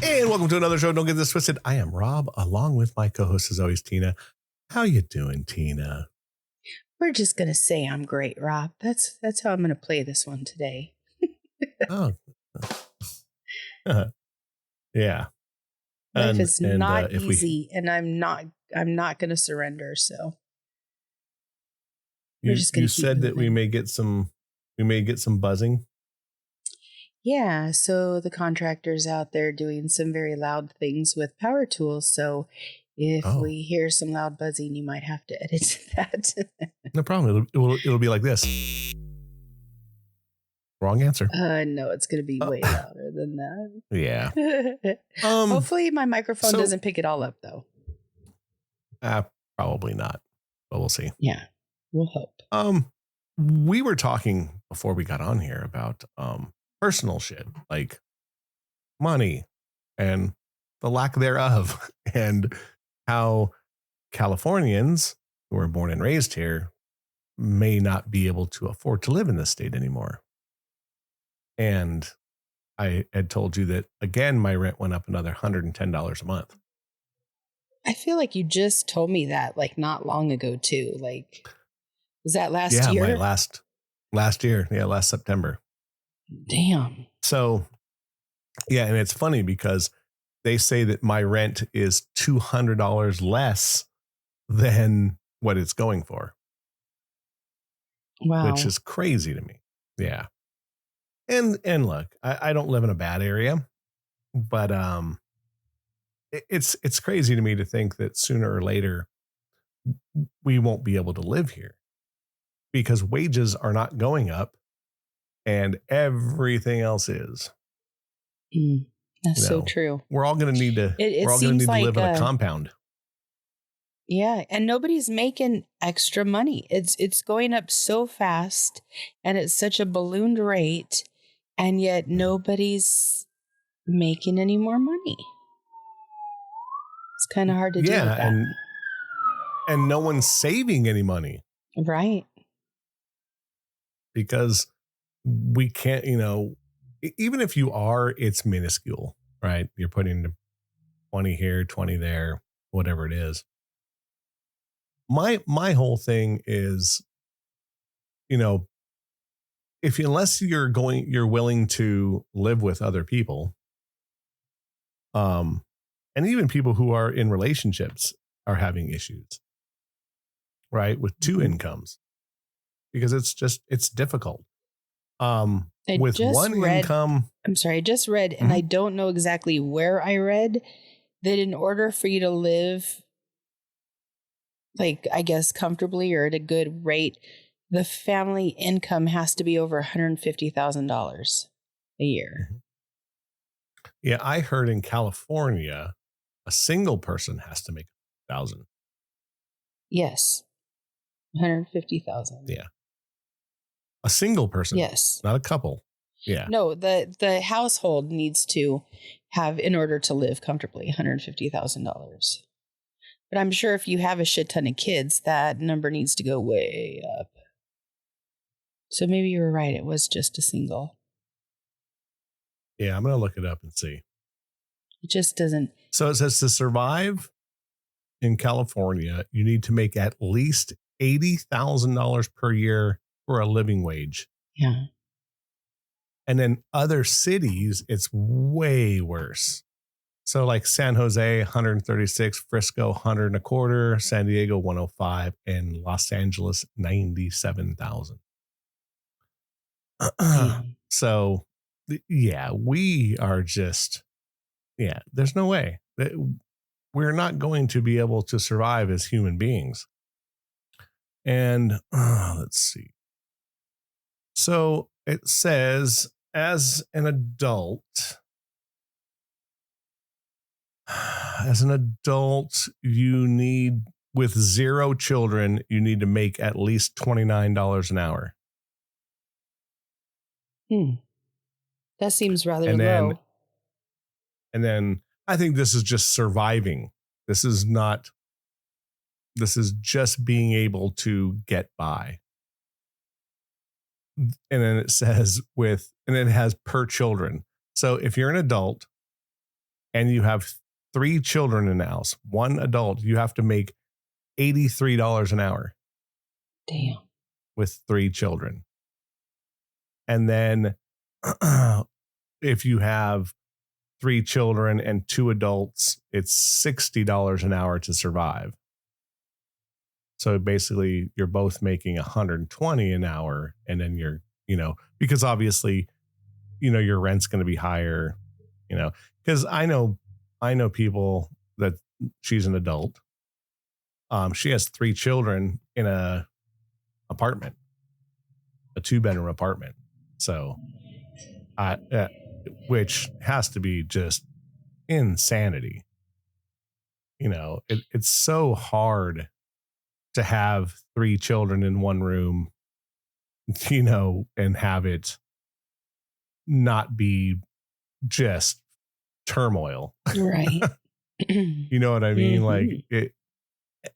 And welcome to another show. Don't get this twisted. I am Rob, along with my co-host as always, Tina. How you doing, Tina? We're just gonna say I'm great, Rob. That's how I'm gonna play this one today. Oh, yeah. Life is not if easy, and I'm not gonna surrender. So we're you just gonna keep said that we moving. may get some buzzing. Yeah, so the contractor's out there doing some very loud things with power tools. So if we hear some loud buzzing, you might have to edit that. No problem. It'll be like this. Wrong answer. No, it's going to be way louder than that. Yeah. Hopefully my microphone doesn't pick it all up, though. Probably not, but we'll see. Yeah, we'll hope. We were talking before we got on here about personal shit, like money and the lack thereof, and how Californians who are born and raised here may not be able to afford to live in this state anymore. And I had told you that, again, my rent went up another $110 a month. I feel like you just told me that like not long ago too. Like, was that last year? Yeah, my last year. Yeah, last September. Damn. So, yeah, and it's funny because they say that my rent is $200 less than what it's going for. Wow. Which is crazy to me. Yeah. And look, I don't live in a bad area, but it's crazy to me to think that sooner or later we won't be able to live here because wages are not going up and everything else is. That's so true. We're all going to need to live in a compound. Yeah, and nobody's making extra money. It's going up so fast and it's such a ballooned rate, and yet nobody's making any more money. It's kind of hard to deal with that. And no one's saving any money. Right. Because we can't, even if you are, it's minuscule, right? You're putting 20 here, 20 there, whatever it is. My whole thing is, unless you're willing to live with other people, and even people who are in relationships are having issues, right? With two incomes, because it's difficult. With one income. I'm sorry, I just read, and I don't know exactly where I read, that in order for you to live, like, I guess, comfortably or at a good rate, the family income has to be over $150,000 a year. Yeah, I heard in California, a single person has to make $1,000. Yes, $150,000. Yeah, a single person. Yes, not a couple. Yeah, no, the household needs to have, in order to live comfortably, $150,000. But I'm sure if you have a shit ton of kids, that number needs to go way up. So maybe you were right. It was just a single. Yeah, I'm going to look it up and see. It just doesn't. So it says to survive in California, you need to make at least $80,000 per year for a living wage. Yeah. And then other cities, it's way worse. So like San Jose, 136, Frisco, 100 and a quarter, San Diego, 105, and Los Angeles, 97,000. So yeah, we are just, there's no way that we're not going to be able to survive as human beings. And let's see. So it says, as an adult, you need, with 0 children, you need to make at least $29 an hour. That seems rather low. And then I think this is just surviving. This is just being able to get by. And then it says and it has per children. So if you're an adult and you have 3 children in the house, 1 adult, you have to make $83 an hour Damn. with 3 children. And then if you have 3 children and 2 adults, it's $60 an hour to survive. So basically you're both making $120 an hour, and then you're, because obviously, your rent's going to be higher, because I know people that she's an adult. She has 3 children in a apartment, a 2-bedroom apartment. So, which has to be just insanity. It's so hard to have 3 children in one room, and have it not be just turmoil. Right. You know what I mean? Mm-hmm. Like it,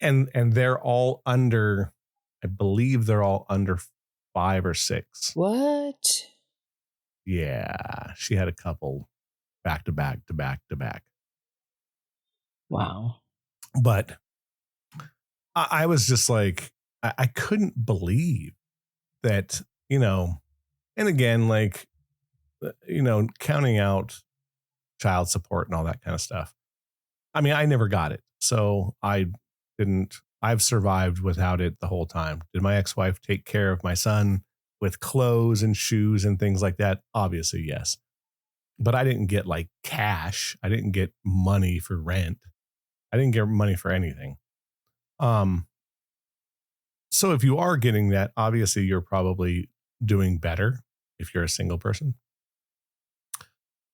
and they're all under, I believe they're all under 5 or 6. What? Yeah. She had a couple back to back to back to back. Wow. But I was just like, I couldn't believe that, and again, like, counting out child support and all that kind of stuff. I mean, I never got it. So I've survived without it the whole time. Did my ex-wife take care of my son with clothes and shoes and things like that? Obviously, yes. But I didn't get like cash. I didn't get money for rent. I didn't get money for anything. So if you are getting that, obviously you're probably doing better if you're a single person.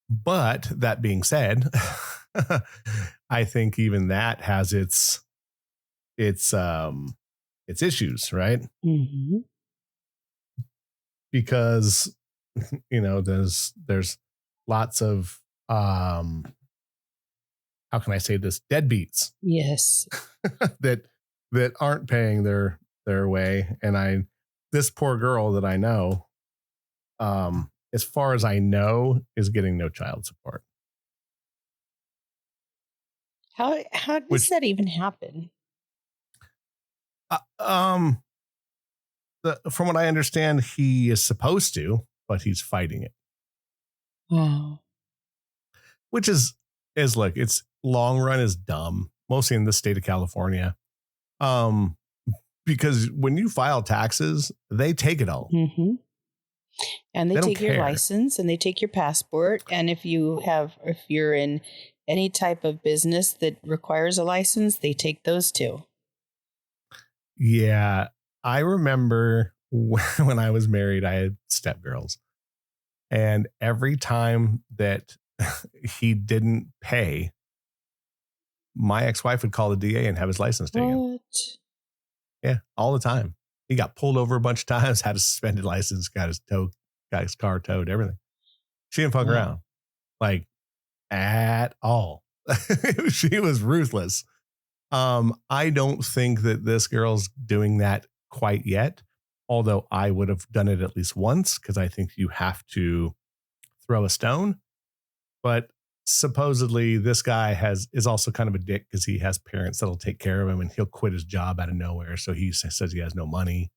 But that being said, I think even that has its issues, right? Mm-hmm. Because there's lots of how can I say this, deadbeats. Yes. that aren't paying their way, and this poor girl that I know, as far as I know, is getting no child support. How does that even happen? From what I understand, he is supposed to, but he's fighting it. Wow. Which is look, it's long run is dumb, mostly in the state of California. Because when you file taxes, they take it all. Mm-hmm. And they take your care. license, and they take your passport. And if you're in any type of business that requires a license, they take those too. Yeah. I remember when I was married, I had stepgirls, and every time that he didn't pay, my ex-wife would call the DA and have his license taken. What? Yeah, all the time. He got pulled over a bunch of times, had a suspended license, got his car towed, everything. She didn't fuck around, like, at all. She was ruthless. I don't think that this girl's doing that quite yet, although I would have done it at least once, because I think you have to throw a stone. But supposedly this guy is also kind of a dick, because he has parents that'll take care of him, and he'll quit his job out of nowhere. So he says he has no money.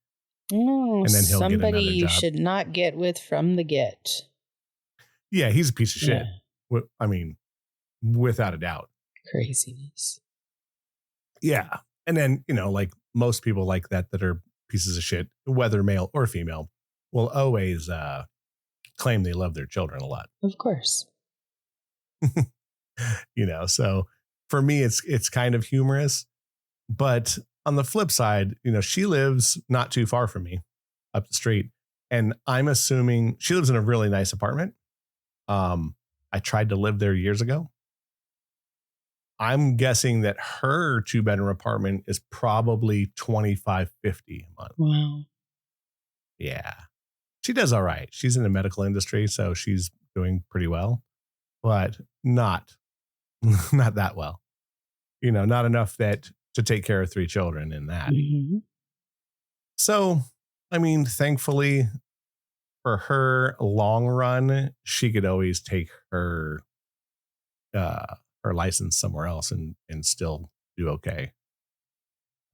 Oh, and then he'll get somebody another you job. should not get with from the get. Yeah, he's a piece of shit. Yeah. I mean, without a doubt. Craziness. Yeah. And then, like most people like that are pieces of shit, whether male or female, will always claim they love their children a lot. Of course. So for me, it's kind of humorous. But on the flip side, she lives not too far from me, up the street. And I'm assuming she lives in a really nice apartment. I tried to live there years ago. I'm guessing that her 2-bedroom apartment is probably $25.50 a month. Wow. Yeah. She does all right. She's in the medical industry, so she's doing pretty well, but not that well. Not enough to take care of 3 children in that. Mm-hmm. So, I mean, thankfully for her long run, she could always take her her license somewhere else and still do okay.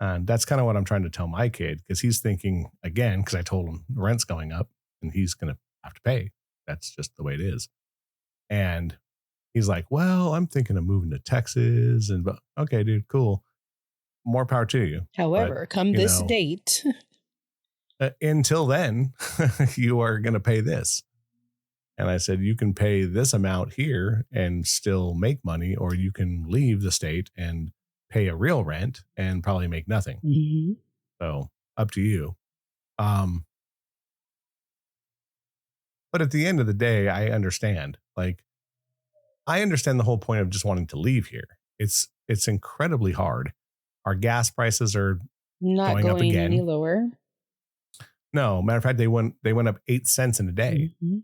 And that's kind of what I'm trying to tell my kid, because he's thinking again, because I told him the rent's going up and he's going to have to pay. That's just the way it is. And he's like, well, I'm thinking of moving to Texas. And but okay, dude, cool. More power to you. However, But, come you this know, date. until then, you are going to pay this. And I said, you can pay this amount here and still make money, or you can leave the state and pay a real rent and probably make nothing. Mm-hmm. So up to you. But at the end of the day, I understand. Like, I understand the whole point of just wanting to leave here. It's incredibly hard. Our gas prices are Not going up going any again. lower. No, matter of fact, they went up 8 cents in a day. Mm-hmm.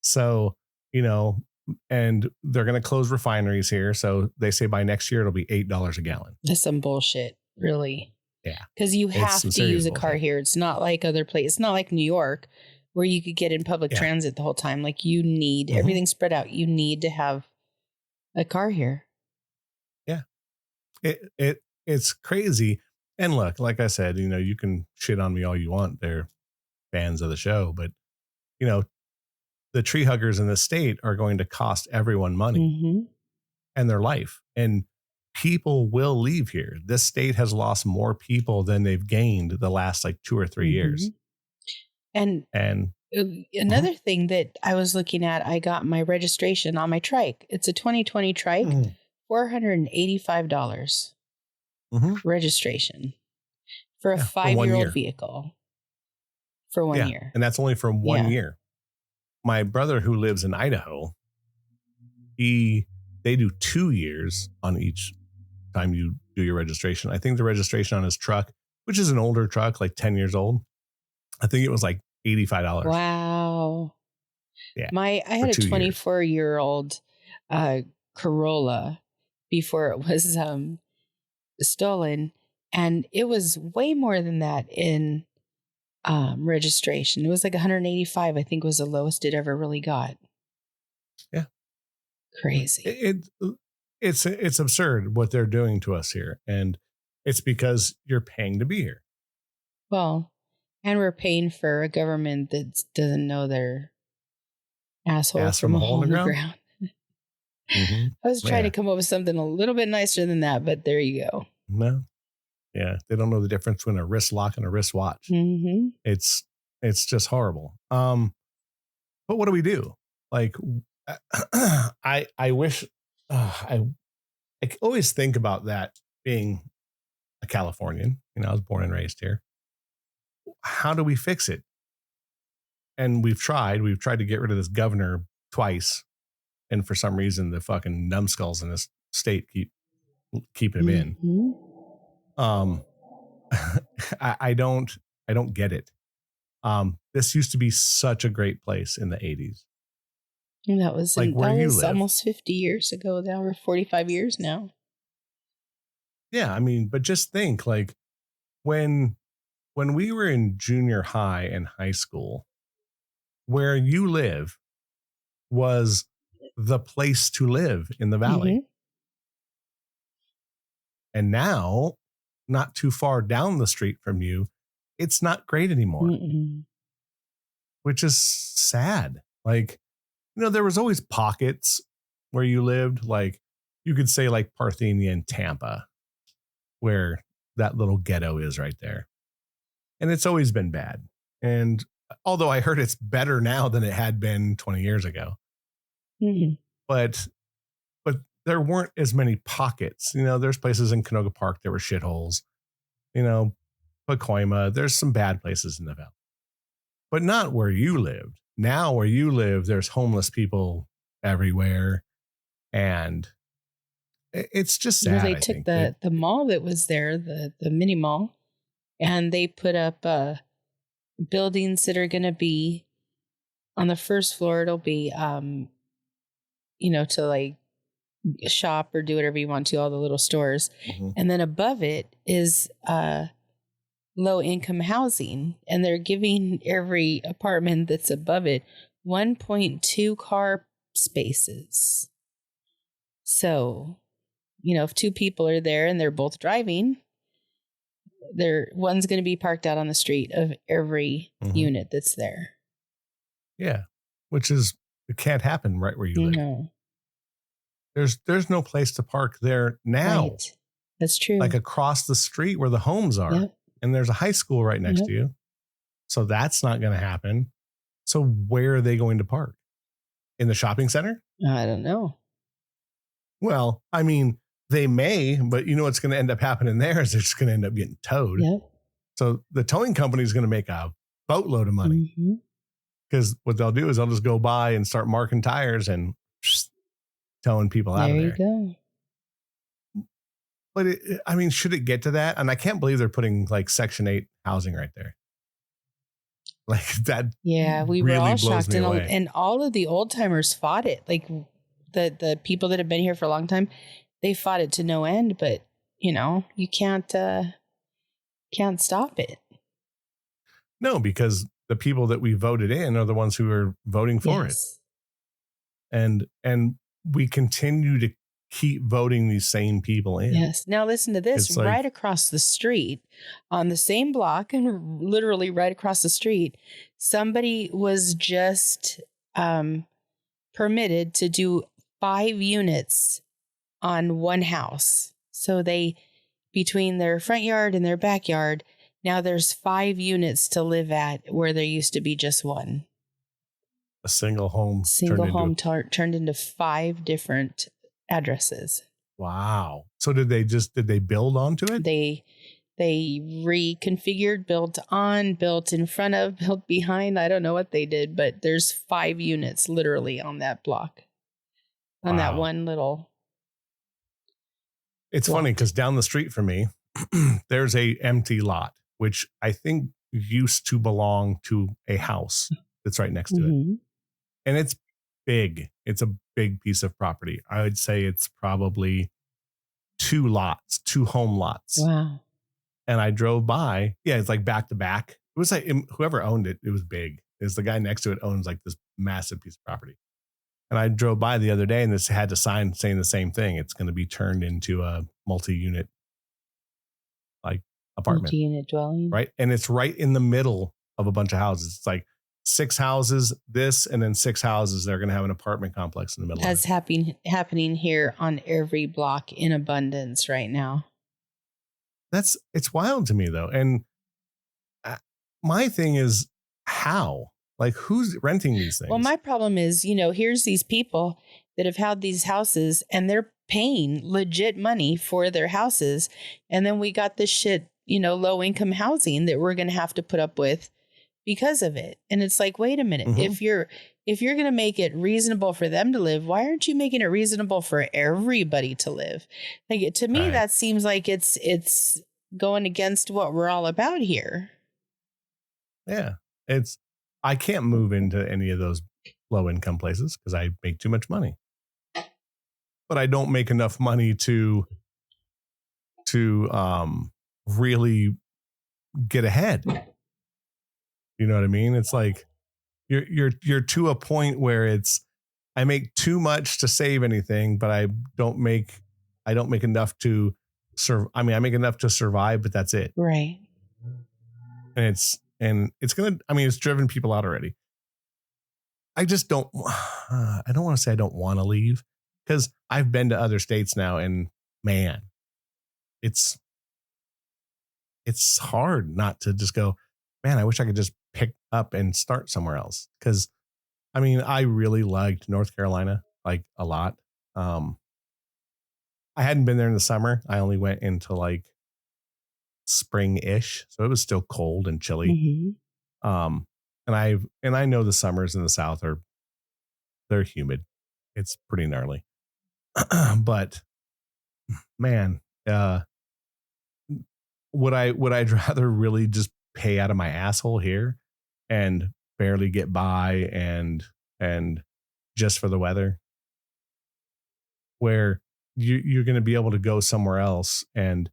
So, you know, and they're going to close refineries here. So they say by next year, it'll be $8 a gallon. That's some bullshit, really. Yeah. Because you have to use a car bullshit here. It's not like other places. It's not like New York where you could get in public transit the whole time. Like you need everything spread out. You need to have a car here. Yeah. It's crazy. And look, like I said, you know, you can shit on me all you want. They're fans of the show, but you know, the tree huggers in the state are going to cost everyone money and their life. And people will leave here. This state has lost more people than they've gained the last like 2 or 3 years. And another thing that I was looking at, I got my registration on my trike. It's a 2020 trike, $485 registration for a 5-year-old vehicle for 1 year. And that's only for 1 year. My brother who lives in Idaho, they do 2 years on each time you do your registration. I think the registration on his truck, which is an older truck, like 10 years old, I think it was like $85. Wow. Yeah. I had a 24-year-old Corolla before it was stolen, and it was way more than that in registration. It was like 185, I think, was the lowest it ever really got. Yeah. Crazy. It's absurd what they're doing to us here. And it's because you're paying to be here. Well, and we're paying for a government that doesn't know their asshole from a hole in the ground. I was trying to come up with something a little bit nicer than that, but there you go. No. Yeah. They don't know the difference between a wrist lock and a wrist watch. It's just horrible. But what do we do? Like, I wish I always think about that being a Californian. You know, I was born and raised here. How do we fix it? And we've tried to get rid of this governor twice. And for some reason, the fucking numbskulls in this state keep keeping him in. I don't get it. This used to be such a great place in the 80s. And that was like where you live. Almost 50 years ago. Now we're 45 years now. Yeah, I mean, but just think, like when we were in junior high and high school, where you live was the place to live in the valley. And now, not too far down the street from you, it's not great anymore. Which is sad. Like, you know, there was always pockets where you lived. Like, you could say like Parthenia and Tampa, where that little ghetto is right there. And it's always been bad. And although I heard it's better now than it had been 20 years ago. But there weren't as many pockets. You know, there's places in Canoga Park that were shitholes. You know, Pacoima, there's some bad places in the valley. But not where you lived. Now where you live, there's homeless people everywhere. And it's just sad. Well, they took the mall that was there, the mini mall, and they put up buildings that are going to be on the first floor. It'll be, you know, to like shop or do whatever you want to, all the little stores. And then above it is low income housing. And they're giving every apartment that's above it 1.2 car spaces. So, if two people are there and they're both driving, one's going to be parked out on the street of every unit that's there. Yeah. Which it can't happen right where you live. No. There's no place to park there now. Right. That's true. Like across the street where the homes are. Yep. And there's a high school right next to you. So that's not going to happen. So where are they going to park? In the shopping center? I don't know. Well, I mean, they may, but you know what's going to end up happening there is they're just going to end up getting towed. Yep. So the towing company is going to make a boatload of money. Because what they'll do is they'll just go by and start marking tires and towing people out of there. There you go. But should it get to that? And I can't believe they're putting like Section 8 housing right there. Like that. Yeah, we really were all blows shocked. me away. And all of the old timers fought it. Like the people that have been here for a long time, they fought it to no end. But, you can't stop it. No, because the people that we voted in are the ones who are voting for it. And we continue to keep voting these same people in. Yes. Now listen to this. It's like, right across the street on the same block and literally right across the street, somebody was just permitted to do 5 units on one house. So between their front yard and their backyard, now there's 5 units to live at where there used to be just one. A single home. Turned into 5 different addresses. Wow. So did they build onto it? They reconfigured, built on, built in front of, built behind. I don't know what they did, but there's 5 units literally on that block. On that one little. It's funny because down the street from me, there's a empty lot, which I think used to belong to a house that's right next to it. And it's big. It's a big piece of property. I would say it's probably 2 home lots. Wow. And I drove by. Yeah, it's like back to back. It was like whoever owned it, it was big. It's the guy next to it owns like this massive piece of property. And I drove by the other day and this had a sign saying the same thing. It's going to be turned into a multi-unit like apartment. Multi-unit dwelling. Right. And it's right in the middle of a bunch of houses. It's like 6 houses, and then 6 houses. They're going to have an apartment complex in the middle. That's happening here on every block in abundance right now. It's wild to me though. And my thing is how? Like who's renting these things? Well, my problem is, here's these people that have had these houses and they're paying legit money for their houses. And then we got this shit, low income housing that we're going to have to put up with because of it. And it's like, wait a minute, if you're going to make it reasonable for them to live, why aren't you making it reasonable for everybody to live? Like to me, that seems like it's going against what we're all about here. Yeah, I can't move into any of those low income places because I make too much money. But I don't make enough money to really get ahead. You know what I mean? It's like you're to a point where I make too much to save anything, but I don't make enough to I make enough to survive, but that's it. Right. And it's driven people out already. I just don't want to say I don't want to leave because I've been to other states now and man, it's hard not to just go, man, I wish I could just pick up and start somewhere else. Cause I really liked North Carolina, like a lot. I hadn't been there in the summer. I only went into like spring-ish. So it was still cold and chilly. And I know the summers in the South they're humid. It's pretty gnarly. But man, would I'd rather really just pay out of my asshole here and barely get by and just for the weather, where you're going to be able to go somewhere else and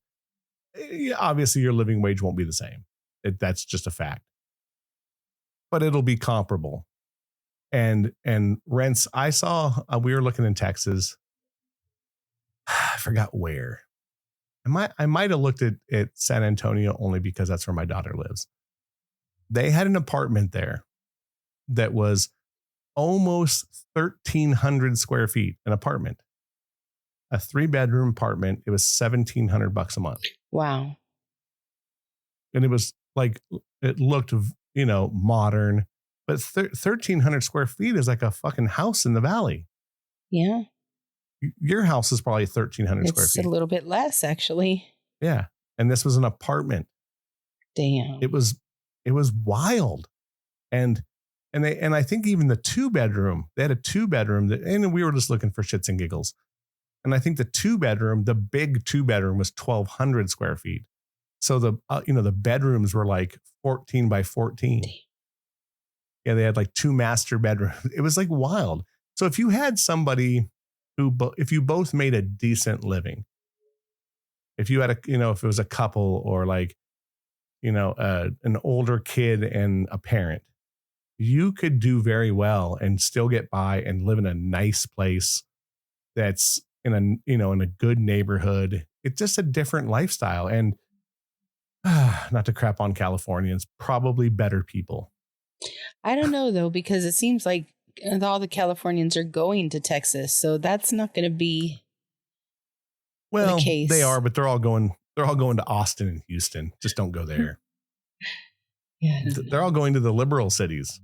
obviously your living wage won't be the same. That's just a fact. But it'll be comparable. And rents, I saw, we were looking in Texas I forgot where. I might have looked at San Antonio only because that's where my daughter lives. They had an apartment there that was almost 1,300 square feet, an apartment, a 3-bedroom apartment. It was $1,700 a month. Wow. And it was like, it looked, modern, but 1,300 square feet is like a fucking house in the valley. Yeah. Your house is probably 1,300 square It's feet. a little bit less, actually. Yeah. And this was an apartment. Damn. It was wild. And I think even the 2-bedroom, they had a 2-bedroom and we were just looking for shits and giggles. And I think the big 2-bedroom was 1,200 square feet. So the bedrooms were like 14 by 14. Yeah. They had like 2 master bedrooms. It was like wild. So if you had somebody if you both made a decent living, if you had if it was a couple or like, an older kid and a parent, you could do very well and still get by and live in a nice place that's in a good neighborhood. It's just a different lifestyle. And not to crap on Californians, probably better people. I don't know, though, because it seems like all the Californians are going to Texas. So that's not going to be the case. They are, but they're all going to Austin and Houston. Just don't go there. Yeah. They're all going to the liberal cities.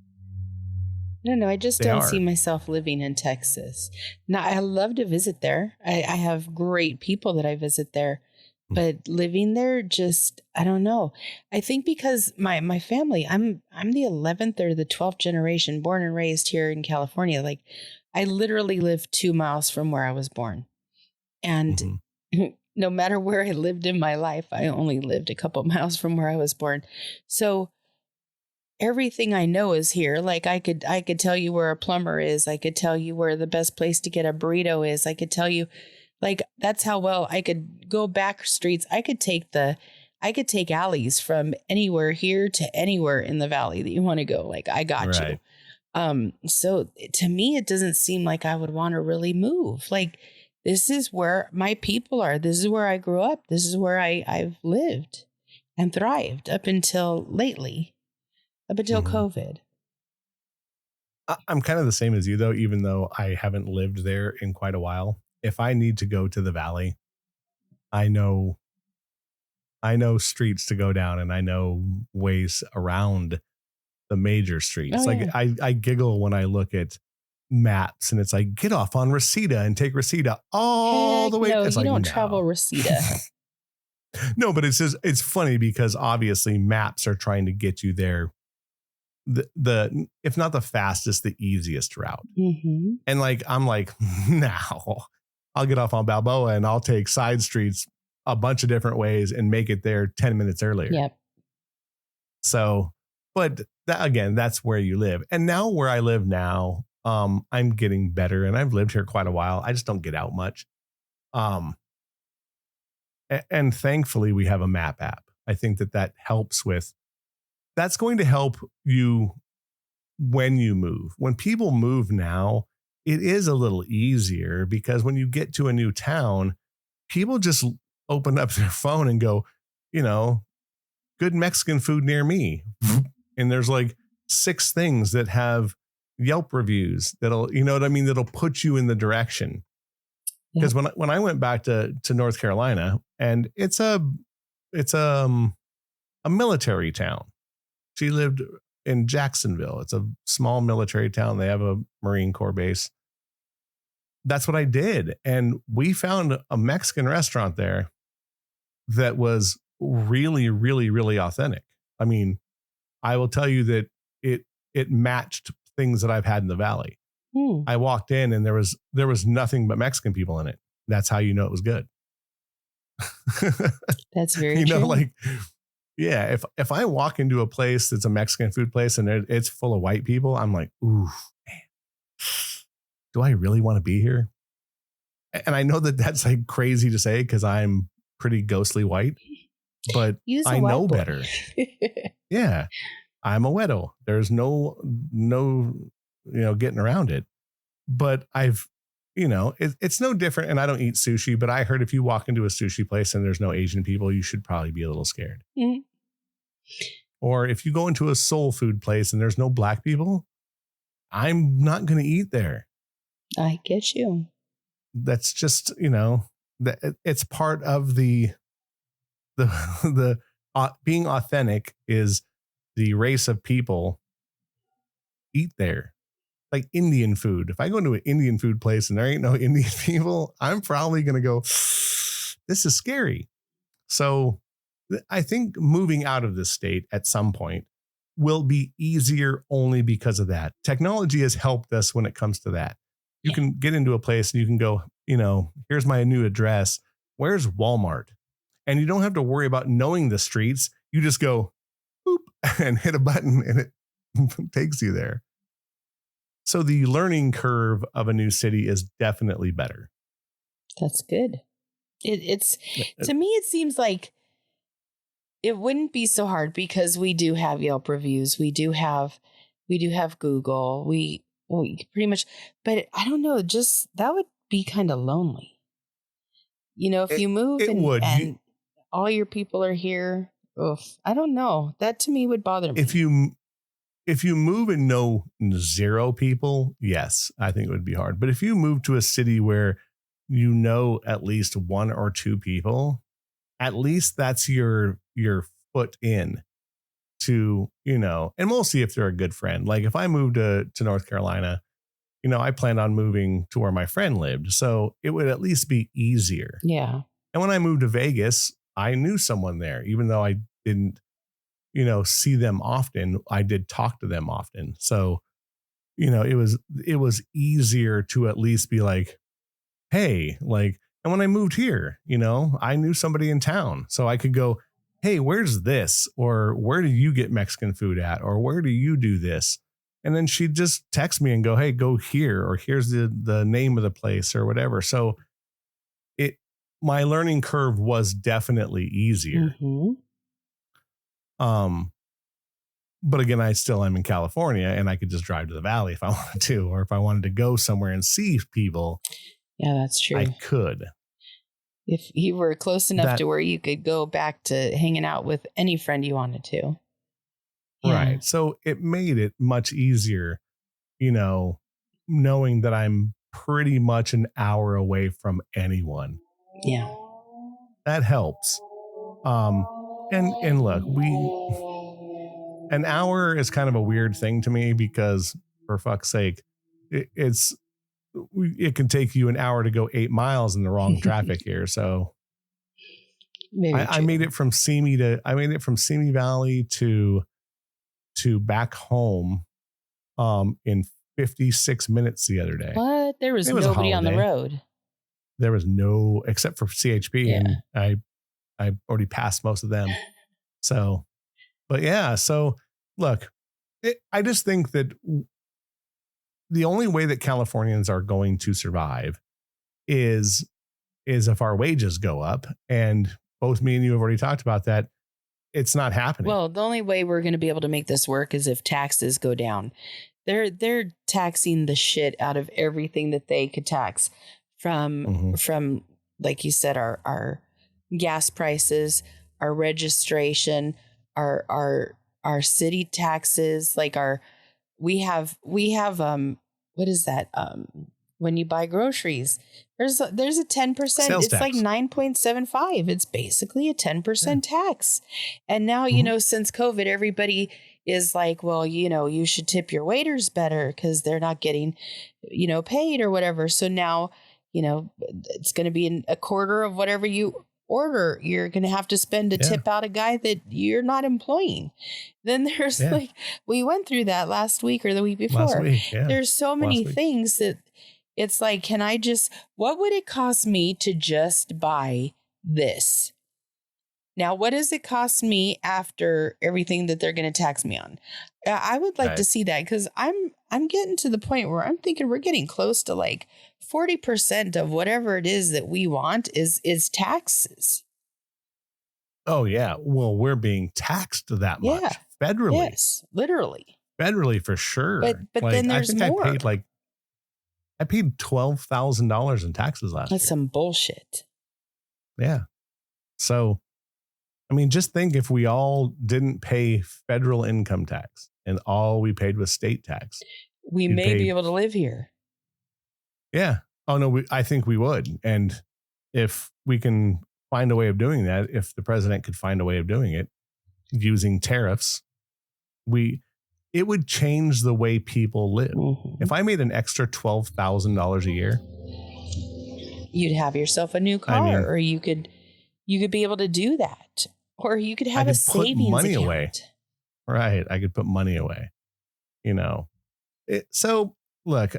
I don't know. I just don't see myself living in Texas. Now, I love to visit there. I have great people that I visit there, but living there, just, I don't know. I think because my family, I'm the 11th or the 12th generation born and raised here in California. Like, I literally live 2 miles from where I was born. And no matter where I lived in my life, I only lived a couple miles from where I was born. So everything I know is here. Like I could tell you where a plumber is. I could tell you where the best place to get a burrito is. I could tell you, like, that's how well I could go back streets. I could take alleys from anywhere here to anywhere in the valley that you want to go. Like, I got you. So to me, it doesn't seem like I would want to really move. Like, this is where my people are. This is where I grew up. This is where I've lived and thrived up until lately. Up until COVID. I'm kind of the same as you, though, even though I haven't lived there in quite a while. If I need to go to the valley, I know streets to go down and I know ways around the major streets. I giggle when I look at maps and it's like, get off on Reseda and take Reseda all the way. No, it's you like, don't travel Reseda. No, but it's funny because obviously maps are trying to get you there. The if not the fastest, the easiest route. And like, I'm like, now I'll get off on Balboa and I'll take side streets a bunch of different ways and make it there 10 minutes earlier. Yep. So, but that's where you live. And now where I live now, I'm getting better and I've lived here quite a while. I just don't get out much. And thankfully we have a map app. I think that helps with. That's going to help you when you move. When people move now, it is a little easier because when you get to a new town, people just open up their phone and go, good Mexican food near me. And there's like 6 things that have Yelp reviews that'll, that'll put you in the direction. Because when I went back to North Carolina, and it's a military town. She lived in Jacksonville. It's a small military town. They have a Marine Corps base. That's what I did. And we found a Mexican restaurant there that was really, really, really authentic. I mean, I will tell you that it matched things that I've had in the valley. I walked in and there was nothing but Mexican people in it. That's how you know it was good. That's very true. Like, yeah, if I walk into a place that's a Mexican food place and it's full of white people, I'm like, ooh, man, do I really want to be here? And I know that that's like crazy to say because I'm pretty ghostly white, but I know better. Yeah, I'm a wedo. There's no getting around it. But I've it's no different. And I don't eat sushi, but I heard if you walk into a sushi place and there's no Asian people, you should probably be a little scared. Mhm. Or if you go into a soul food place and there's no black people, I'm not going to eat there. I get you. That's just, it's part of the being authentic is the race of people eat there. Like Indian food. If I go into an Indian food place and there ain't no Indian people, I'm probably going to go, this is scary. So I think moving out of this state at some point will be easier only because of that. Technology has helped us when it comes to that. You can get into a place and you can go, here's my new address. Where's Walmart? And you don't have to worry about knowing the streets. You just go boop and hit a button and it takes you there. So the learning curve of a new city is definitely better. That's good. It's to me, it seems like it wouldn't be so hard because we do have Yelp reviews. We do have Google. We pretty much, but I don't know, just that would be kind of lonely. If you move and all your people are here, I don't know. That to me would bother me. If you move and know zero people, yes, I think it would be hard. But if you move to a city where at least one or two people, at least that's your foot in to, and mostly if they're a good friend. Like if I moved to North Carolina, I planned on moving to where my friend lived. So it would at least be easier. Yeah. And when I moved to Vegas, I knew someone there, even though I didn't see them often. I did talk to them often. So, it was easier to at least be like, hey, and when I moved here, I knew somebody in town, so I could go, hey, where's this? Or where do you get Mexican food at? Or where do you do this? And then she'd just text me and go, hey, go here, or here's the name of the place or whatever. So my learning curve was definitely easier. Mm-hmm. But again, I still am in California and I could just drive to the valley if I wanted to, or if I wanted to go somewhere and see people. Yeah, that's true. I could. If you were close enough to where you could go back to hanging out with any friend you wanted to. Yeah. Right. So it made it much easier, knowing that I'm pretty much an hour away from anyone. Yeah. That helps. And look, an hour is kind of a weird thing to me because, for fuck's sake, it can take you an hour to go 8 miles in the wrong traffic here. So I made it from Simi Valley to back home in 56 minutes the other day. What? There was nobody on the road. There was no, except for CHP, and I already passed most of them. So, but yeah, so look, I just think that the only way that Californians are going to survive is if our wages go up. And both me and you have already talked about that. It's not happening. Well, the only way we're going to be able to make this work is if taxes go down. They're taxing the shit out of everything that they could tax from like you said, our gas prices, our registration, our city taxes, like we have what is that? When you buy groceries, there's a 10%. Sales it's tax. like 9.75. It's basically a 10% tax. And now, since COVID, everybody is like, well, you should tip your waiters better because they're not getting, paid or whatever. So now, it's going to be a quarter of whatever you order. You're going to have to spend to tip out a guy that you're not employing. Then there's we went through that last week or the week before. There's so many things that it's like, what would it cost me to just buy this? Now, what does it cost me after everything that they're going to tax me on? I would like to see that because I'm getting to the point where I'm thinking we're getting close to like 40% of whatever it is that we want is taxes. Oh, yeah. Well, we're being taxed that much federally. Yes, literally. Federally for sure. But then there's more. I paid $12,000 in taxes last year. That's some bullshit. Yeah. So, I mean, just think if we all didn't pay federal income tax and all we paid was state tax. We may be able to live here. Yeah. Oh, no, I think we would. And if we can find a way of doing that, if the president could find a way of doing it using tariffs, it would change the way people live. Mm-hmm. If I made an extra $12,000 a year, you'd have yourself a new car, or you could be able to do that, or you could have a savings money account. Away. Right. I could put money away, So look,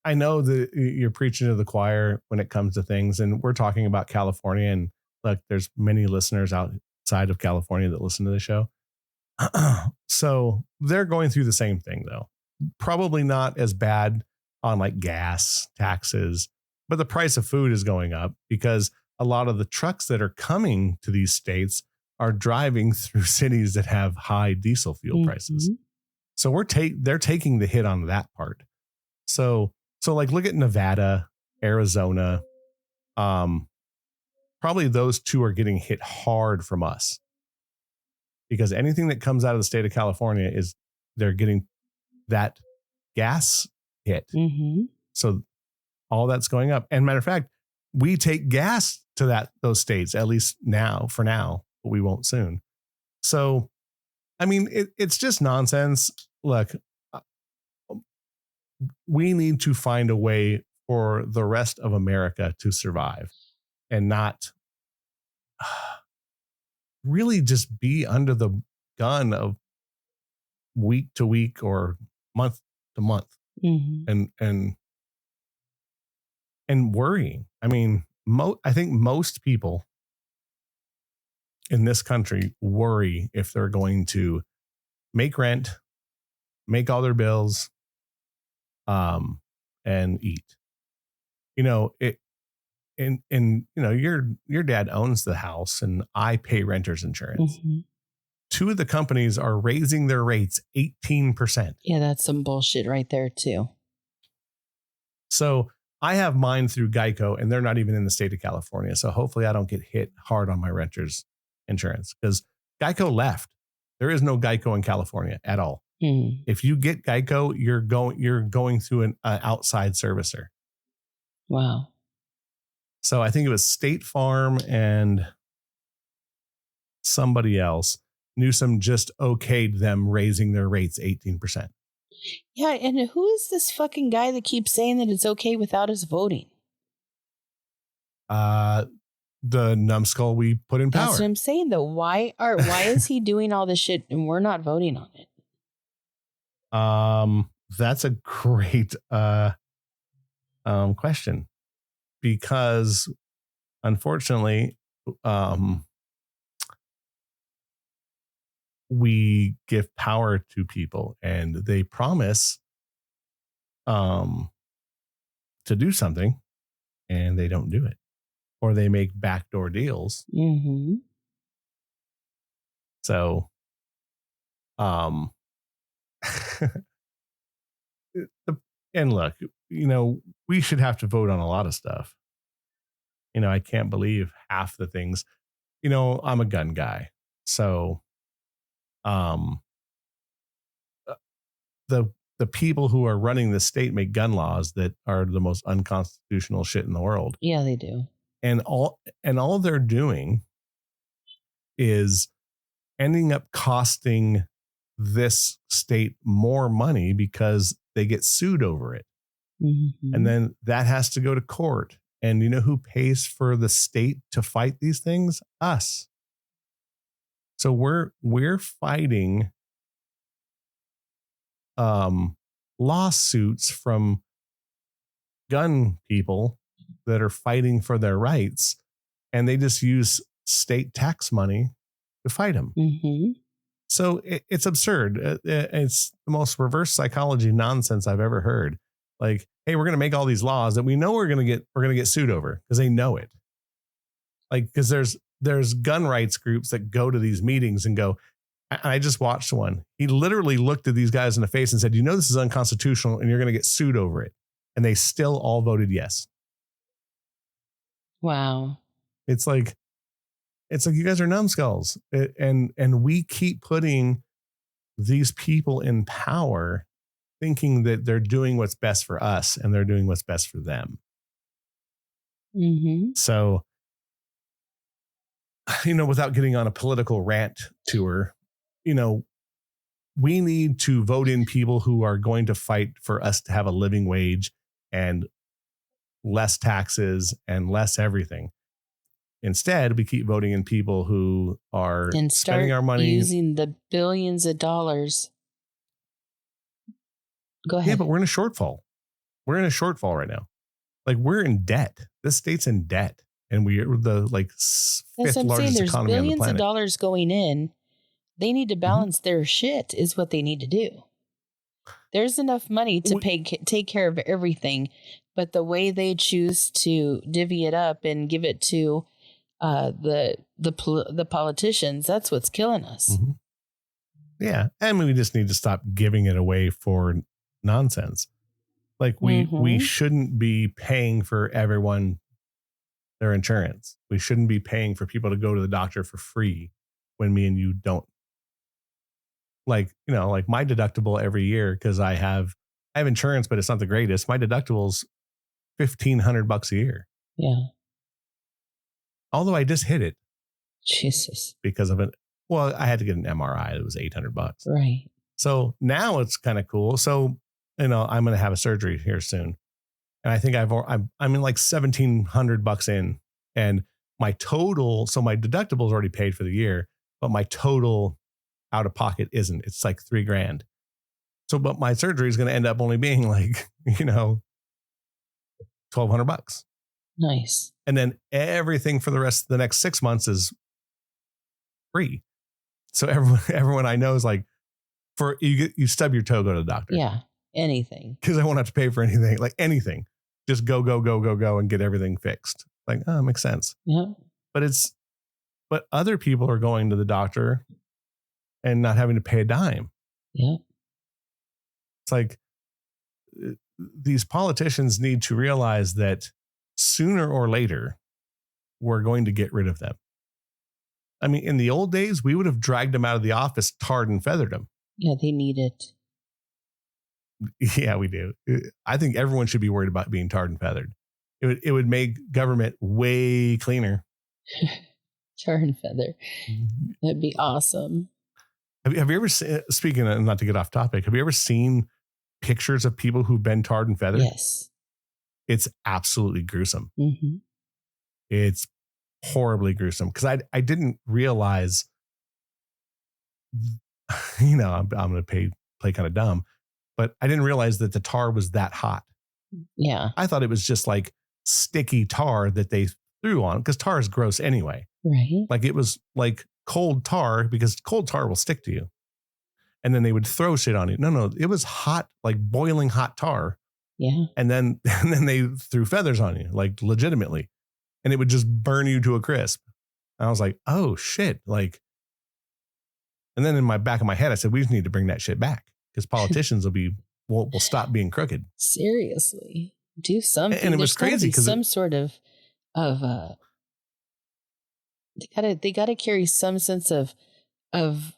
I know that you're preaching to the choir when it comes to things, and we're talking about California, and look, there's many listeners outside of California that listen to the show. So they're going through the same thing, though. Probably not as bad on like gas, taxes, but the price of food is going up because a lot of the trucks that are coming to these states are driving through cities that have high diesel fuel prices. So they're taking the hit on that part. So like look at Nevada, Arizona. Probably those two are getting hit hard from us. Because anything that comes out of the state of California they're getting that gas hit. Mm-hmm. So all that's going up. And matter of fact, we take gas to those states, at least for now, but we won't soon. So, I mean, it's just nonsense. Look, we need to find a way for the rest of America to survive and not really just be under the gun of week to week or month to month. Mm-hmm. and worrying. I mean, I think most people in this country worry if they're going to make rent, make all their bills, and eat. Your dad owns the house and I pay renter's insurance. Mm-hmm. Two of the companies are raising their rates 18%. Yeah, that's some bullshit right there too. So I have mine through Geico and they're not even in the state of California. So hopefully I don't get hit hard on my renter's insurance because Geico left. There is no Geico in California at all. Mm. If you get Geico, you're going through an outside servicer. Wow. So I think it was State Farm and somebody else. Newsom just okayed them raising their rates 18%. Yeah, and who is this fucking guy that keeps saying that it's okay without us voting? The numbskull we put in power. That's what I'm saying, though. Why is he doing all this shit and we're not voting on it? That's a great question. Because unfortunately, we give power to people and they promise to do something and they don't do it, or they make backdoor deals. Mm-hmm. So, and look, we should have to vote on a lot of stuff. I can't believe half the things. I'm a gun guy, so the people who are running the state make gun laws that are the most unconstitutional shit in the world. Yeah, they do. And all they're doing is ending up costing this state more money because they get sued over it. Mm-hmm. And then that has to go to court. And you know who pays for the state to fight these things? Us. So we're fighting lawsuits from gun people that are fighting for their rights, and they just use state tax money to fight them. Mm-hmm. So it's absurd. It's the most reverse psychology nonsense I've ever heard. Like, hey, we're going to make all these laws that we know we're going to get sued over because they know it. Like, because there's gun rights groups that go to these meetings and go, I just watched one. He literally looked at these guys in the face and said, this is unconstitutional and you're going to get sued over it. and they still all voted yes. Wow. It's like you guys are numbskulls, and we keep putting these people in power, thinking that they're doing what's best for us and they're doing what's best for them. Mm-hmm. So, without getting on a political rant tour, we need to vote in people who are going to fight for us to have a living wage and less taxes and less everything. Instead, we keep voting in people who are And spending start our money using the billions of dollars. Go ahead. Yeah, but we're in a shortfall. We're in a shortfall right now. Like, we're in debt. This state's in debt, and we are the fifth largest There's economy on the billions of planet. dollars going in. They need to balance their shit, is what they need to do. There's enough money to take care of everything, but the way they choose to divvy it up and give it to the politicians, that's what's killing us. Mm-hmm. Yeah, and we just need to stop giving it away for nonsense. Like, we shouldn't be paying for everyone their insurance. We shouldn't be paying for people to go to the doctor for free when me and you don't. Like my deductible every year, because I have insurance, but it's not the greatest. My deductible's $1,500 a year. Yeah. Although I just hit it. Jesus. Because of it. Well, I had to get an MRI. It was $800. Right. So now it's kind of cool. So, I'm going to have a surgery here soon. And I think I'm in like $1,700 in, and my total. So my deductible is already paid for the year, but my total out of pocket isn't. It's like $3,000. So, but my surgery is going to end up only being like, $1,200. Nice. And then everything for the rest of the next 6 months is free. So everyone I know is like, for you stub your toe, go to the doctor. Yeah. Anything. Because I won't have to pay for anything, like anything. Just go and get everything fixed. Like, oh, it makes sense. Yeah. But other people are going to the doctor and not having to pay a dime. Yeah. It's like, these politicians need to realize that sooner or later, we're going to get rid of them. I mean, in the old days, we would have dragged them out of the office, tarred and feathered them. Yeah, they need it. Yeah, we do. I think everyone should be worried about being tarred and feathered. It would make government way cleaner. Tar and feather. That'd be awesome. Have you ever seen, speaking of, not to get off topic, have you ever seen pictures of people who've been tarred and feathered? Yes. It's absolutely gruesome. Mm-hmm. It's horribly gruesome, because I didn't realize, I'm going to play kind of dumb, but I didn't realize that the tar was that hot. Yeah. I thought it was just like sticky tar that they threw on, because tar is gross anyway. Right. Like, it was like cold tar, because cold tar will stick to you. And then they would throw shit on you. No, it was hot, like boiling hot tar. Yeah. And then they threw feathers on you, like legitimately. And it would just burn you to a crisp. And I was like, oh shit. Like, and then in my back of my head, I said, we just need to bring that shit back, because politicians will stop being crooked. Seriously. Do something. And it was crazy because some sort of they gotta carry some sense of gosh,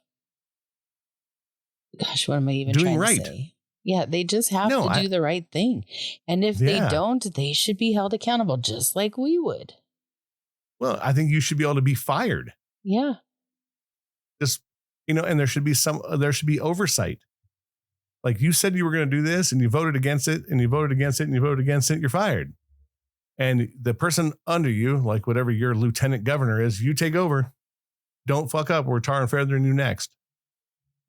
what am I even doing trying right. to say? Yeah, they just have to do the right thing. And if they don't, they should be held accountable, just like we would. Well, I think you should be able to be fired. Yeah. Just, and there should be oversight. Like, you said you were going to do this, and you voted against it, and you voted against it, and you voted against it, you're fired. And the person under you, like whatever your lieutenant governor is, you take over. Don't fuck up. We're tar and feathering you next.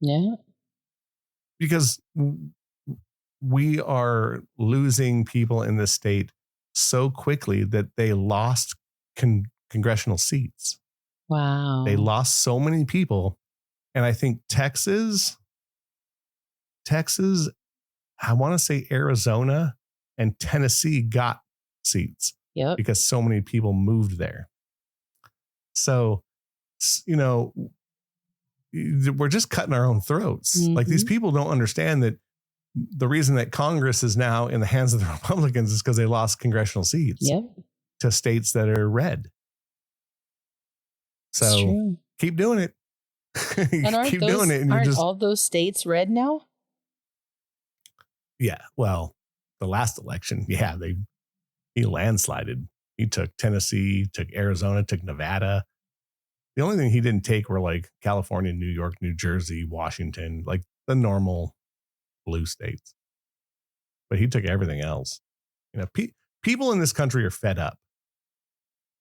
Yeah. Because we are losing people in this state so quickly that they lost congressional seats. Wow. They lost so many people. And I think Texas, I want to say Arizona and Tennessee got seats. Yep. Because so many people moved there. So, we're just cutting our own throats. Mm-hmm. Like, these people don't understand that the reason that Congress is now in the hands of the Republicans is because they lost congressional seats Yep. to states that are red. It's So true. keep doing it. And Keep doing it. And you're just, all those states red now? yeah. Well, the last election, yeah, he landslided. He took Tennessee, took Arizona, took Nevada. The only thing he didn't take were like California, New York, New Jersey, Washington, like the normal blue states. But he took everything else. You know, people in this country are fed up.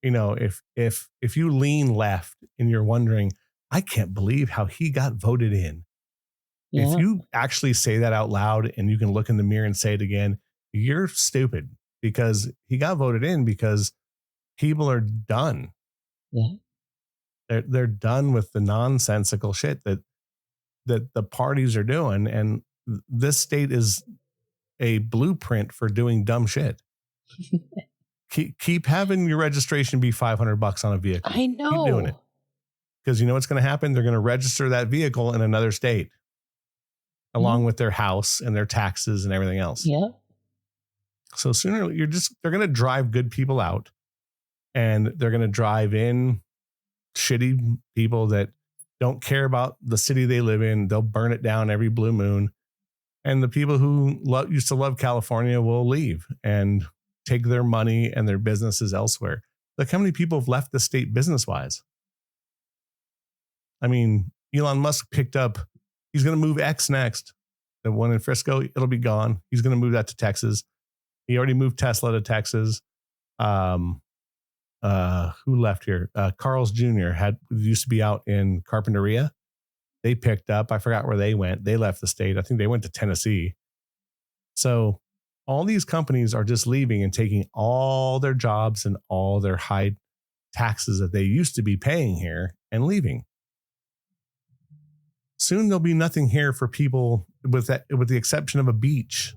You know, if you lean left and you're wondering, I can't believe how he got voted in. Yeah. If you actually say that out loud and you can look in the mirror and say it again, you're stupid, because he got voted in because people are done. Yeah. They're done with the nonsensical shit that the parties are doing, and this state is a blueprint for doing dumb shit. keep having your registration be $500 on a vehicle. I know. Keep doing it, because you know what's going to happen. They're going to register that vehicle in another state, along with their house and their taxes and everything else. Yeah. So sooner they're going to drive good people out, and they're going to drive in shitty people that don't care about the city they live in. They'll burn it down every blue moon. And the people who used to love California will leave and take their money and their businesses elsewhere. Look how many people have left the state business-wise. I mean, Elon Musk picked up, he's going to move X next. The one in Frisco, it'll be gone. He's going to move that to Texas. He already moved Tesla to Texas. Who left here? Carl's Jr. used to be out in Carpinteria. They picked up, I forgot where they went. They left the state. I think they went to Tennessee. So all these companies are just leaving and taking all their jobs and all their high taxes that they used to be paying here and leaving. Soon there'll be nothing here for people with the exception of a beach.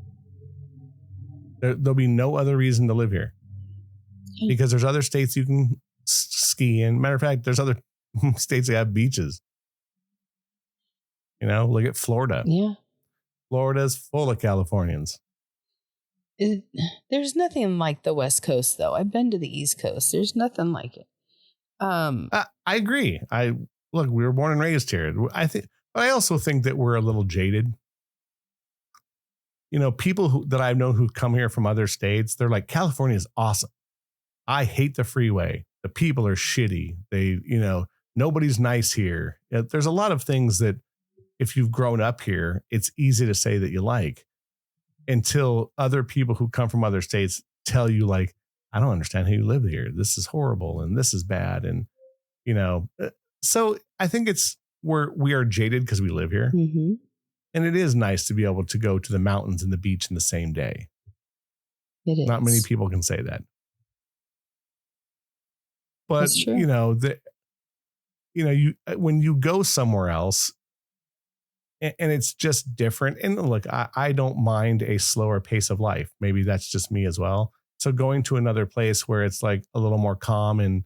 There'll be no other reason to live here, because there's other states you can ski in. Matter of fact, there's other states that have beaches. You know, look at Florida. Yeah. Florida's full of Californians. There's nothing like the West Coast, though. I've been to the East Coast. There's nothing like it. I agree. We were born and raised here. But I also think that we're a little jaded. You know, people that I've known who come here from other states, they're like, California is awesome. I hate the freeway. The people are shitty. Nobody's nice here. There's a lot of things that if you've grown up here, it's easy to say that you like, until other people who come from other states tell you, like, I don't understand how you live here. This is horrible and this is bad. And, so I think we are jaded because we live here. Mm-hmm. And it is nice to be able to go to the mountains and the beach in the same day. It is. Not many people can say that. But, That's true. when you go somewhere else, and it's just different. And look, I don't mind a slower pace of life. Maybe that's just me as well. So going to another place where it's like a little more calm, and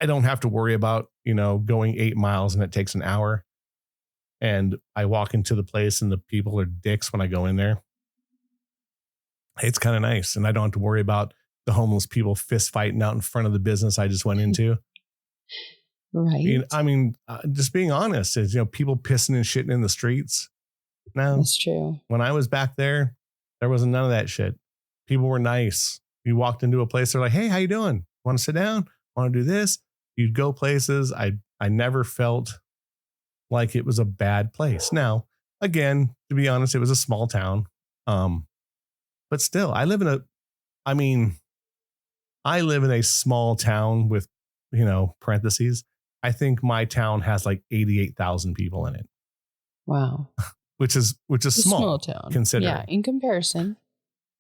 I don't have to worry about, going 8 miles and it takes an hour. And I walk into the place and the people are dicks when I go in there. It's kind of nice. And I don't have to worry about the homeless people fist fighting out in front of the business I just went into. Right. I mean, just being honest, is, people pissing and shitting in the streets. No, that's true. When I was back there wasn't none of that shit. People were nice. You walked into a place, they're like, hey, how you doing? Want to sit down? Want to do this? You'd go places. I never felt like it was a bad place. Now, again, to be honest, it was a small town. But still, I live in a small town with, parentheses. I think my town has like 88,000 people in it. Wow. which is small town. Considering. Yeah, in comparison.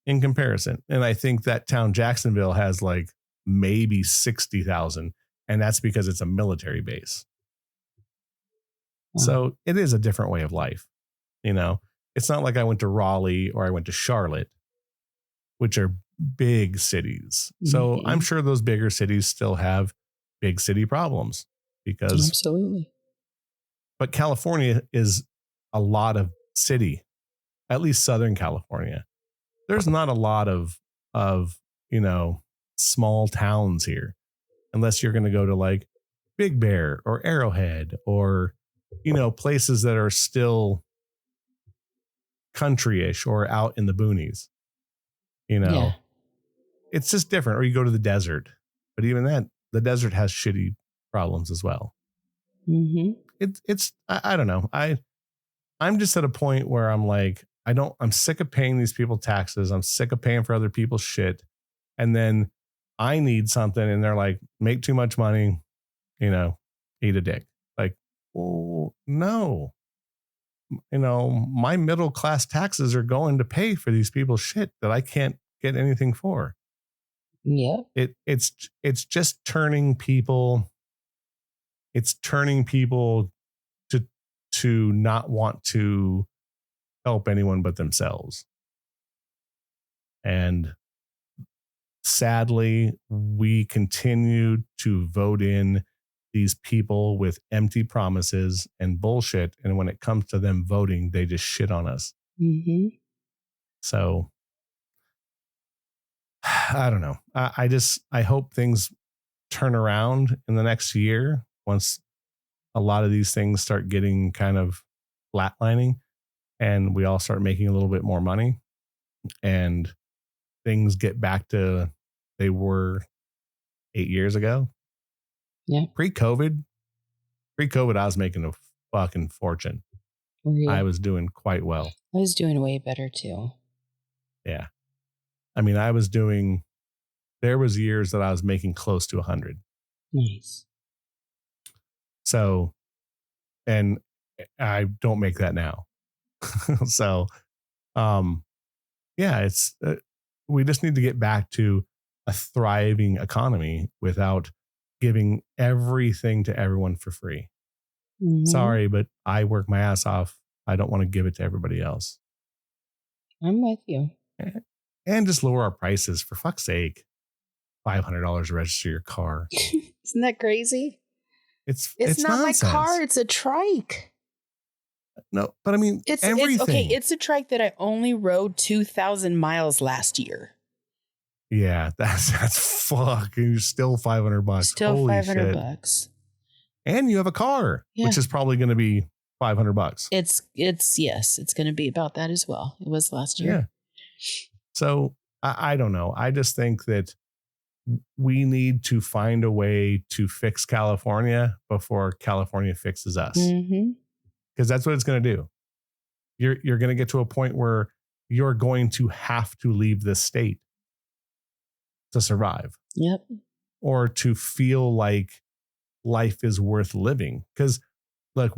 And I think that town Jacksonville has like maybe 60,000, and that's because it's a military base. Wow. So it is a different way of life. It's not like I went to Raleigh or I went to Charlotte, which are big cities. Mm-hmm. So I'm sure those bigger cities still have big city problems, because absolutely. But California is a lot of city. at least Southern California, there's not a lot of, you know, small towns here, unless you're going to go to like Big Bear or Arrowhead or, you know, places that are still country-ish or out in the boonies. You Yeah. know, it's just different. Or you go to the desert, but even that, the desert has shitty problems as well. Mm-hmm. I don't know. I'm just at a point where I'm like, I'm sick of paying these people taxes. I'm sick of paying for other people's shit. And then I need something and they're like, make too much money, you know, eat a dick. Like, oh, no, you know, my middle class taxes are going to pay for these people's shit that I can't get anything for. Yep. It's just turning people. It's turning people to not want to help anyone but themselves. And sadly, we continue to vote in these people with empty promises and bullshit. And when it comes to them voting, they just shit on us. Mm-hmm. So I don't know. I hope things turn around in the next year once a lot of these things start getting kind of flatlining and we all start making a little bit more money and things get back to they were 8 years ago. Yeah. Pre-COVID, I was making a fucking fortune. Were you? I was doing quite well. I was doing way better too. Yeah. I mean, there was years that I was making close to 100. Nice. So, and I don't make that now. So, yeah, we just need to get back to a thriving economy without giving everything to everyone for free. Mm-hmm. Sorry, but I work my ass off. I don't want to give it to everybody else. I'm with you. And just lower our prices for fuck's sake. $500 to register your car. Isn't that crazy? It's not nonsense. my car. It's a trike. No, but I mean, everything. It's okay. It's a trike that I only rode 2,000 miles last year. Yeah, that's fucking still $500. Still Holy $500. Shit. And you have a car, Yeah. which is probably going to be $500. It's going to be about that as well. It was last year. Yeah. So I don't know. I just think that we need to find a way to fix California before California fixes us. Mm-hmm. Because that's what it's going to do. You're going to get to a point where you're going to have to leave this state to survive. Yep. Or to feel like life is worth living. Because look,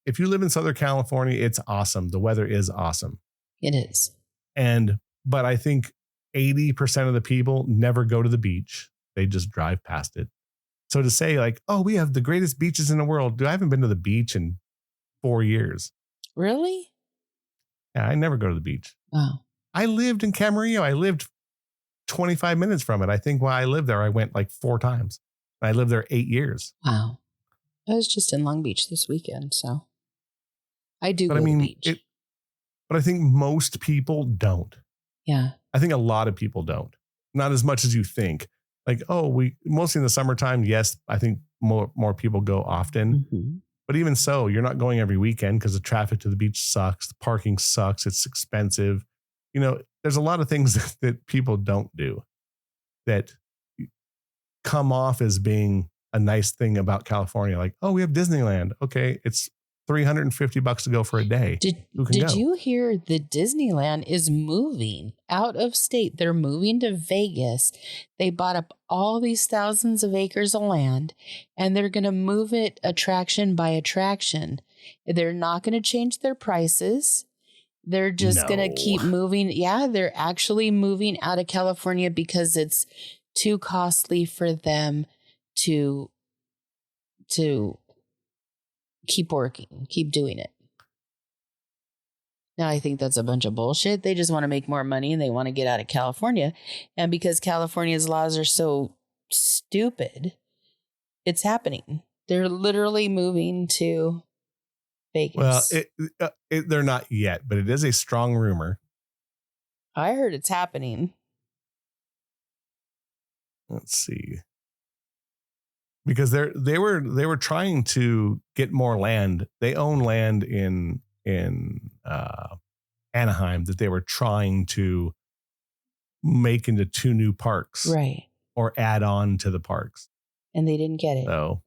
if you live in Southern California, it's awesome. The weather is awesome. It is. But I think 80% of the people never go to the beach. They just drive past it. So to say like, oh, we have the greatest beaches in the world. Dude, I haven't been to the beach in 4 years. Really? Yeah, I never go to the beach. Oh. I lived in Camarillo. I lived 25 minutes from it. I think while I lived there, I went like 4 times. I lived there 8 years. Wow. I was just in Long Beach this weekend, so I do go to the beach. But I think most people don't. Yeah. I think a lot of people don't. Not as much as you think. Like, mostly in the summertime, yes, I think more people go often. Mm-hmm. But even so, you're not going every weekend because the traffic to the beach sucks. The parking sucks. It's expensive. You know, there's a lot of things that people don't do that come off as being a nice thing about California. Like, oh, we have Disneyland. Okay, it's $350 to go for a day. Did go? You hear that Disneyland is moving out of state? They're moving to Vegas. They bought up all these thousands of acres of land and they're going to move it attraction by attraction. They're not going to change their prices. They're just going to keep moving. Yeah, they're actually moving out of California because it's too costly for them to keep working, keep doing it. Now, I think that's a bunch of bullshit. They just want to make more money and they want to get out of California. And because California's laws are so stupid, it's happening. They're literally moving to Vegas. Well, they're not yet, but it is a strong rumor. I heard it's happening. Let's see. Because they were trying to get more land. They own land in Anaheim that they were trying to make into 2 new parks, right? Or add on to the parks, and they didn't get it. So,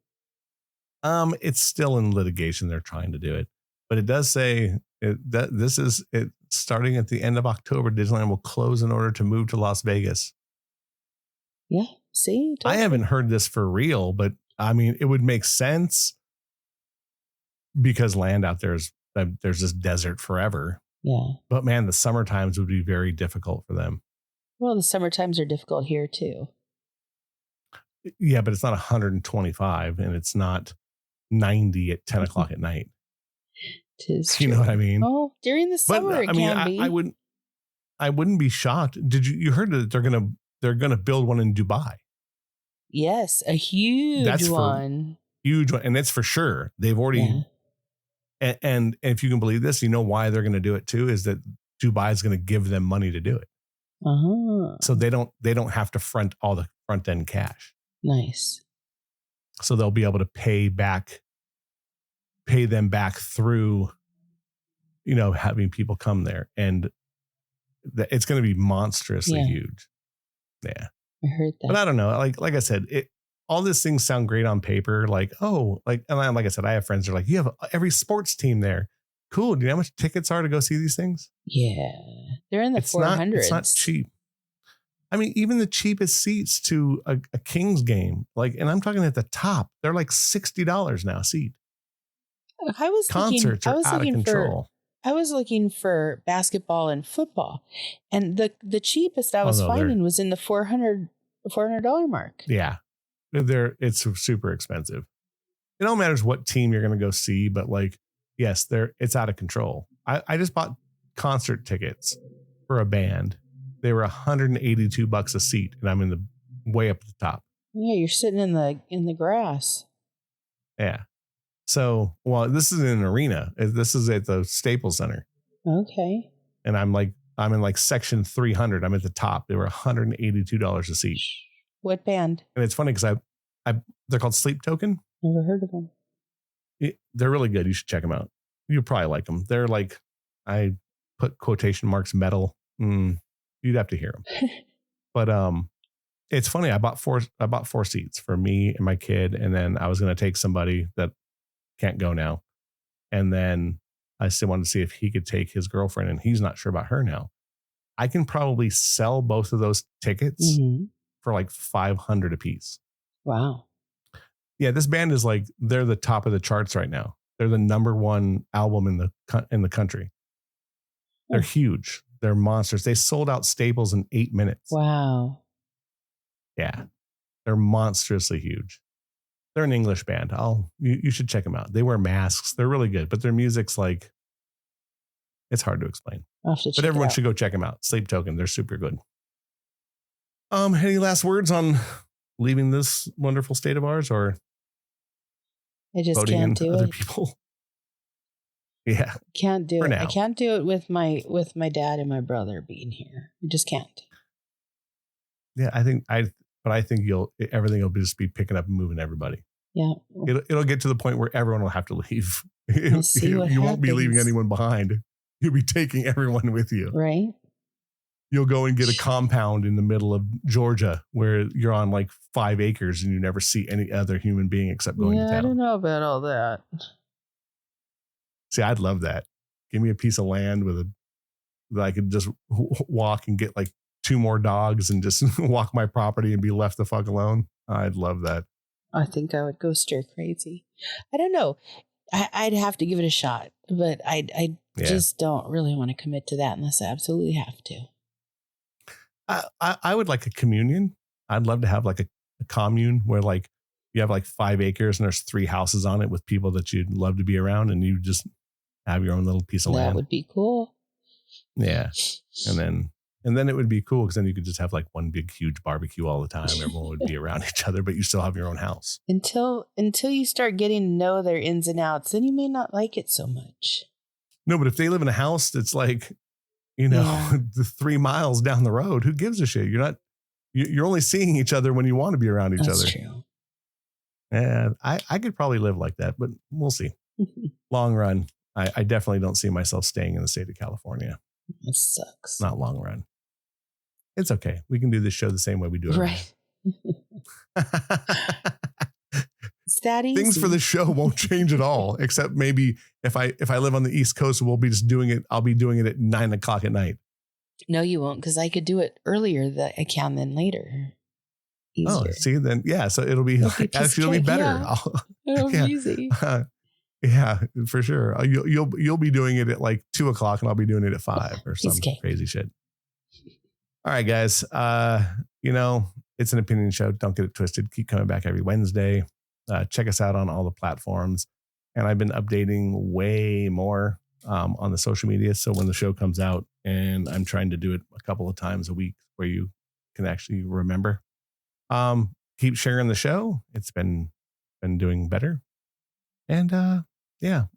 it's still in litigation. They're trying to do it, but it does say that this is it starting at the end of October. Disneyland will close in order to move to Las Vegas. Yeah. See, I haven't heard this for real, but I mean, it would make sense because land out there is there's this desert forever. Yeah. But man, the summer times would be very difficult for them. Well, the summer times are difficult here too. Yeah, but it's not 125 and it's not 90 at 10 o'clock at night. You know what I mean? Oh, during the summer, it can be. I wouldn't be shocked. You heard that they're gonna build one in Dubai? Yes, a huge one. Huge one, and it's for sure. They've already, and if you can believe this, you know why they're going to do it too is that Dubai is going to give them money to do it. So they don't have to front all the front end cash. Nice. So they'll be able to pay them back through, having people come there, and it's going to be monstrously huge. Yeah. I heard that. But I don't know. Like I said, all these things sound great on paper. Like I said, I have friends that are like, you have every sports team there. Cool. Do you know how much tickets are to go see these things? Yeah. They're in the 400s. It's not cheap. I mean, even the cheapest seats to a Kings game, and I'm talking at the top, they're like $60 now a seat. Concerts are out of control. I was looking for basketball and football, and the cheapest I was finding was in the $400 mark. Yeah, it's super expensive. It all matters what team you're going to go see, but yes, it's out of control. I just bought concert tickets for a band. They were $182 a seat, and I'm in the way up at the top. Yeah, you're sitting in the grass. Yeah. So, this is in an arena. This is at the Staples Center. Okay. And I'm in section 300. I'm at the top. They were $182 a seat. What band? And it's funny because they're called Sleep Token. Never heard of them. They're really good. You should check them out. You'll probably like them. They're I put quotation marks metal. You'd have to hear them. But it's funny. I bought four seats for me and my kid, and then I was going to take somebody that can't go now. And then I still wanted to see if he could take his girlfriend, and he's not sure about her now. I can probably sell both of those tickets for $500 a piece. Wow. Yeah, this band is they're the top of the charts right now. They're the number one album in the country. They're huge. They're monsters. They sold out Staples in 8 minutes. Wow. Yeah, they're monstrously huge. They're an English band. You should check them out. They wear masks. They're really good, but their music's it's hard to explain. But everyone should go check them out. Sleep Token. They're super good. Any last words on leaving this wonderful state of ours, or I just voting can't in do other it. people? Yeah, can't do it. Now. I can't do it with my dad and my brother being here. I just can't. Yeah, I think everything will just be picking up and moving everybody. Yeah. It'll get to the point where everyone will have to leave. You won't be leaving anyone behind. You'll be taking everyone with you. Right. You'll go and get a compound in the middle of Georgia where you're on 5 acres and you never see any other human being except going to town. I don't know about all that. See, I'd love that. Give me a piece of land that I could just walk and get 2 more dogs and just walk my property and be left the fuck alone. I'd love that. I think I would go stir crazy. I don't know. I'd have to give it a shot, but I just don't really want to commit to that unless I absolutely have to. I would like a communion. I'd love to have a commune where you have 5 acres and there's 3 houses on it with people that you'd love to be around, and you just have your own little piece of land. That would be cool. Yeah. And And then it would be cool because then you could just have like one big, huge barbecue all the time. Everyone would be around each other, but you still have your own house. Until you start getting to know their ins and outs, then you may not like it so much. No, but if they live in a house that's like, the 3 miles down the road, who gives a shit? You're only seeing each other when you want to be around each other. That's true. And I could probably live like that, but we'll see. Long run, I definitely don't see myself staying in the state of California. It sucks. Not long run. It's okay. We can do this show the same way we do it. Right. It's that easy. Things for the show won't change at all, except maybe if I live on the East Coast, we'll be just doing it. I'll be doing it at 9 o'clock at night. No, you won't, because I could do it earlier than I can than later. Easier. Oh, see, then so it'll be actually better. Yeah. It'll be easy. Yeah, for sure. You'll be doing it at like 2 o'clock, and I'll be doing it at 5 or some crazy shit. All right, guys. It's an opinion show. Don't get it twisted. Keep coming back every Wednesday. Check us out on all the platforms. And I've been updating way more on the social media. So when the show comes out, and I'm trying to do it a couple of times a week where you can actually remember. Keep sharing the show. It's been doing better. And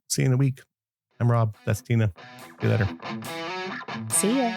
see you in a week. I'm Rob. That's Tina. See you later. See ya.